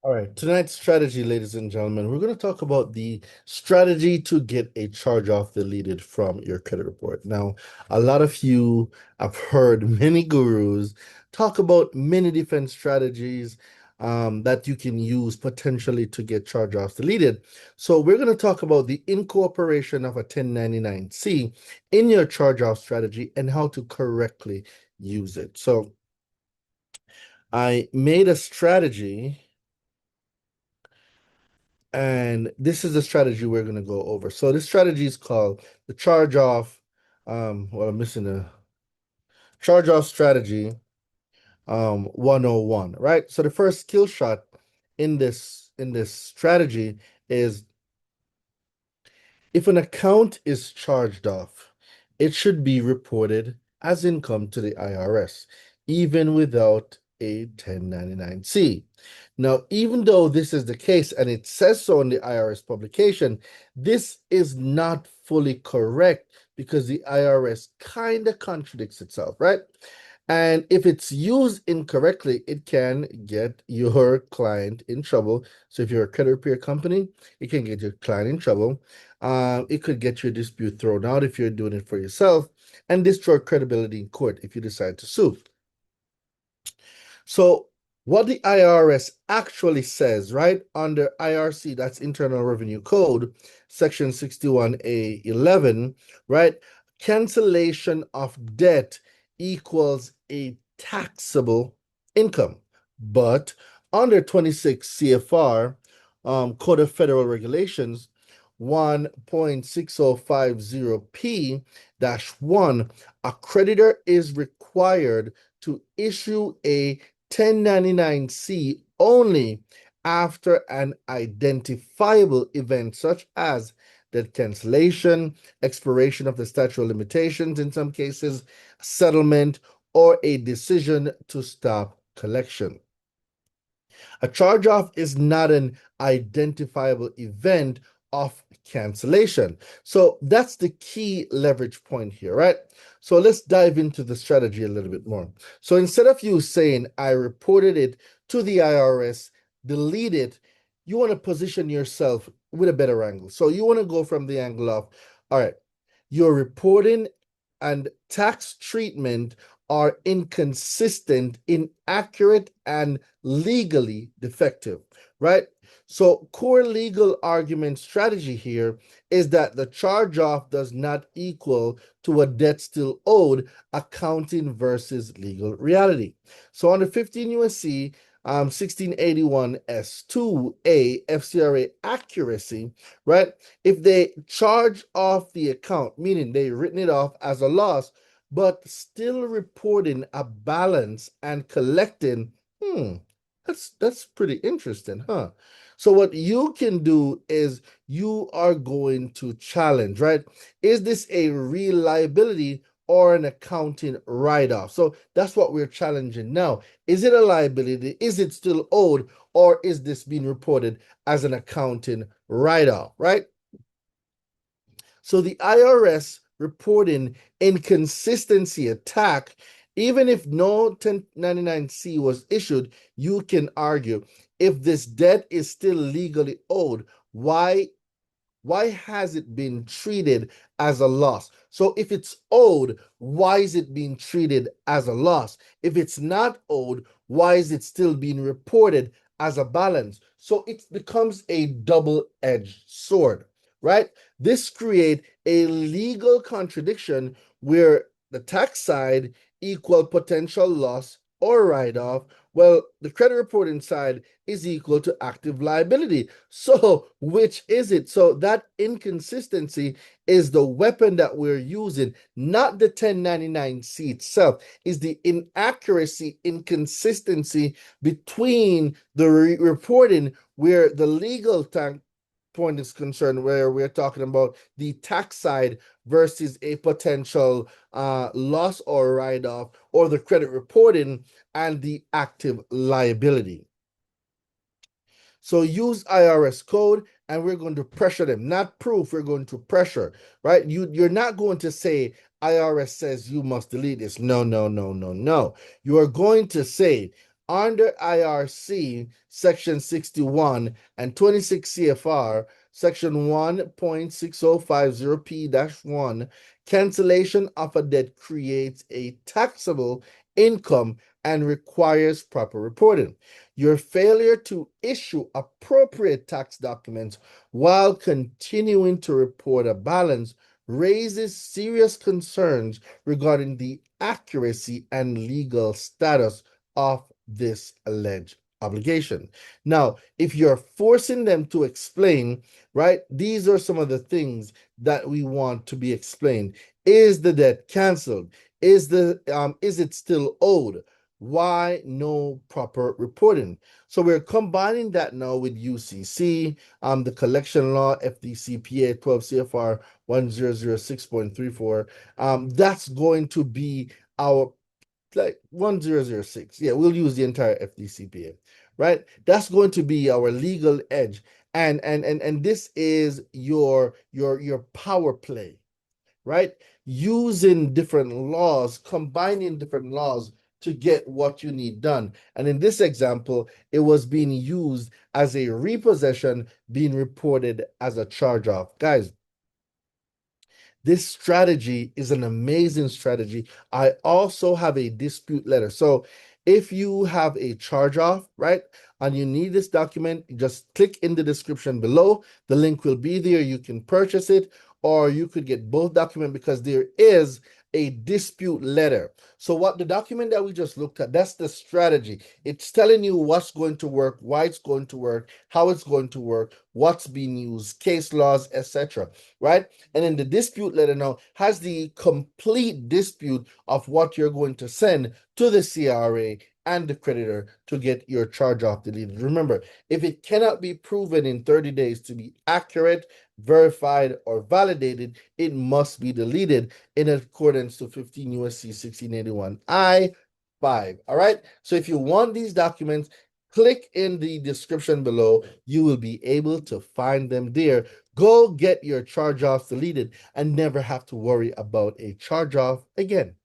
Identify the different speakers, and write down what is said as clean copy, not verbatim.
Speaker 1: All right, tonight's strategy, ladies and gentlemen, we're going to talk about the strategy to get a charge off deleted from your credit report. Now, a lot of you have heard many gurus talk about many different strategies that you can use potentially to get charge offs deleted. So, we're going to talk about the incorporation of a 1099-C in your charge off strategy and how to correctly use it. So, I made a strategy. And this is the strategy we're going to go over. So this strategy is called the charge off. Well, I'm missing a charge off strategy 101, right? So the first skill shot in this strategy is if an account is charged off, it should be reported as income to the IRS, even without a 1099-C. Now, even though this is the case and it says so in the IRS publication, this is not fully correct because the IRS kind of contradicts itself, right? And if it's used incorrectly, it can get your client in trouble. So if you're a credit repair company, it can get your client in trouble. It could get your dispute thrown out if you're doing it for yourself and destroy credibility in court if you decide to sue. So what the IRS actually says, right, under IRC, that's Internal Revenue Code, Section 61A11, right, cancellation of debt equals a taxable income. But under 26 CFR, Code of Federal Regulations, 1.6050P-1, a creditor is required to issue a 1099-C only after an identifiable event such as debt cancellation, expiration of the statute of limitations in some cases, settlement, or a decision to stop collection. A charge-off is not an identifiable event of cancellation. So that's the key leverage point here, right? So let's dive into the strategy a little bit more. So instead of you saying, I reported it to the IRS, delete it, you want to position yourself with a better angle. So you want to go from the angle of, all right, your reporting and tax treatment are inconsistent, inaccurate, and legally defective, right? So core legal argument strategy here is that the charge off does not equal to a debt still owed, accounting versus legal reality. So under 15 USC 1681 S2A FCRA accuracy, right? If they charge off the account, meaning they written it off as a loss, but still reporting a balance and collecting, that's pretty interesting, huh? So what you can do is you are going to challenge, right? Is this a real liability or an accounting write-off? So that's what we're challenging now. Is it a liability? Is it still owed? Or is this being reported as an accounting write-off, right? So the IRS reporting inconsistency attack, even if no 1099-C was issued, you can argue if this debt is still legally owed, why has it been treated as a loss? So if it's owed, why is it being treated as a loss? If it's not owed, why is it still being reported as a balance? So it becomes a double-edged sword, right? This creates a legal contradiction where the tax side equal potential loss or write-off, well, the credit reporting side is equal to active liability. So which is it? So that inconsistency is the weapon that we're using, not the 1099-C itself, is the inaccuracy, inconsistency between the reporting where the legal point is concerned, where we're talking about the tax side versus a potential loss or write-off, or the credit reporting and the active liability. So use IRS code and we're going to pressure them, not proof, we're going to pressure, right? You're not going to say IRS says you must delete this. No, no, no, no, no. You are going to say under IRC section 61 and 26 CFR section 1.6050P-1, cancellation of a debt creates a taxable income and requires proper reporting. Your failure to issue appropriate tax documents while continuing to report a balance raises serious concerns regarding the accuracy and legal status of this alleged obligation. Now, if you're forcing them to explain, right, these are some of the things that we want to be explained. Is the debt canceled? Is it still owed? Why no proper reporting? So we're combining that now with UCC, the collection law, FDCPA 12 CFR 1006.34. That's going to be our like 1006. Yeah, we'll use the entire FDCPA, right? That's going to be our legal edge. And this is your power play, right? Using different laws, combining different laws to get what you need done. And in this example, it was being used as a repossession, being reported as a charge off. Guys, this strategy is an amazing strategy. I also have a dispute letter. So if you have a charge off, right, and you need this document, just click in the description below. The link will be there. You can purchase it, or you could get both documents because there is a dispute letter. So what the document that we just looked at, that's the strategy. It's telling you what's going to work, why it's going to work, how it's going to work, what's being used, case laws, etc. Right? And then the dispute letter now has the complete dispute of what you're going to send to the CRA and the creditor to get your charge off deleted. Remember, if it cannot be proven in 30 days to be accurate, verified, or validated, it must be deleted in accordance to 15 USC 1681 I-5. All right. So if you want these documents, click in the description below. You will be able to find them there. Go get your charge offs deleted and never have to worry about a charge off again.